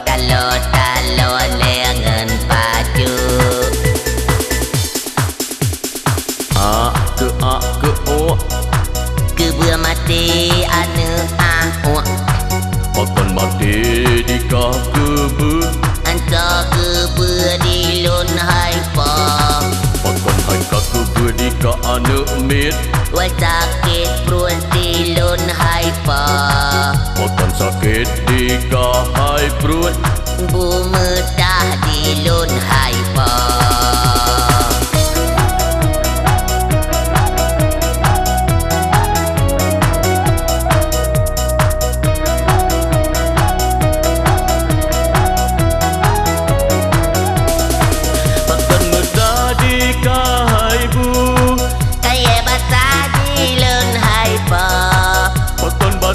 Talo lengan baju. Ke o Kebua mati anu ahok. Makan mati di kah kebe. Anta kebua di lun haipa. Makan hai kah kebe di kah anak mit. Wal sakit perut di lun haipa. Makan sakit di kah hai perut. Bumetah di lun haipa.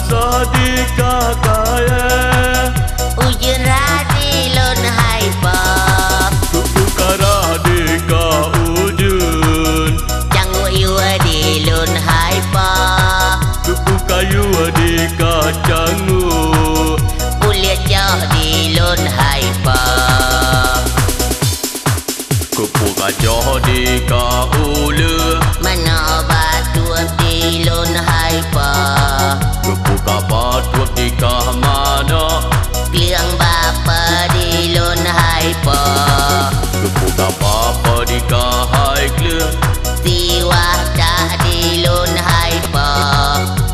Sadika kaya Ujun radi lon haipa. Buka radika ujun Jangu iwa di lon haipa. Buka yu di kacangu Kulit jauh di lon haipa. Buka jauh di ka ulu Mana batu di lon haipa. Buka batu di ka mana Kliang bapa di lon haipa. Buka bapa di ka hai kliang Siwa dah di lon haipa.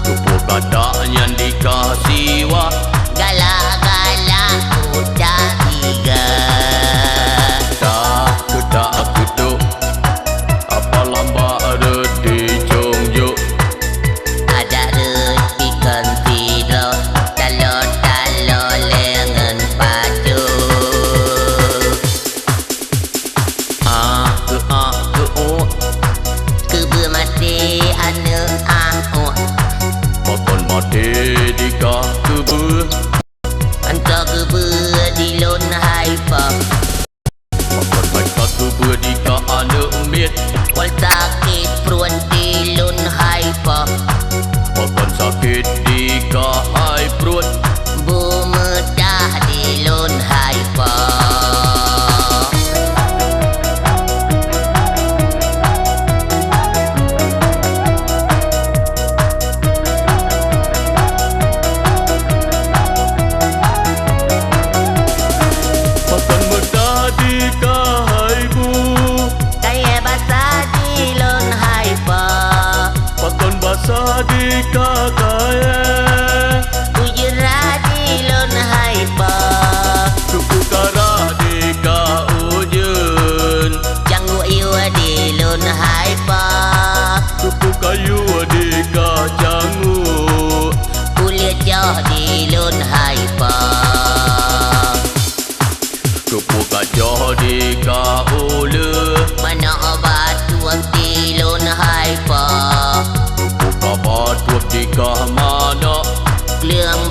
Buka daknya di ka siwa Galak-galak udah tiga. Tak kutuk apa lamba ada di Jongjo. Ada repikan tidur. Talo lengan baju. Ke o Kebua mati anu ahok. makan mati di kah kebe. Anta kebua di lon haipa. Makan hai kah kebe di kah anak mit. Wal sakit perut di lon haipa. Makan sakit di kah hai perut. Bumedah di lon haipa. Makan mudah di kah hai bu. Kaya basah di lon haipa. Makan basah di kah kaya. Ujun radi lon haipa. Suku kara di kah ujun. Jangu iwa di lon haipa. Suku kayu di kah cangu. Kulit jauh di lon haipa. Buka jauh di kah ulu Mana obat tuak di lon haipa. Buka batu di kah mana Kliang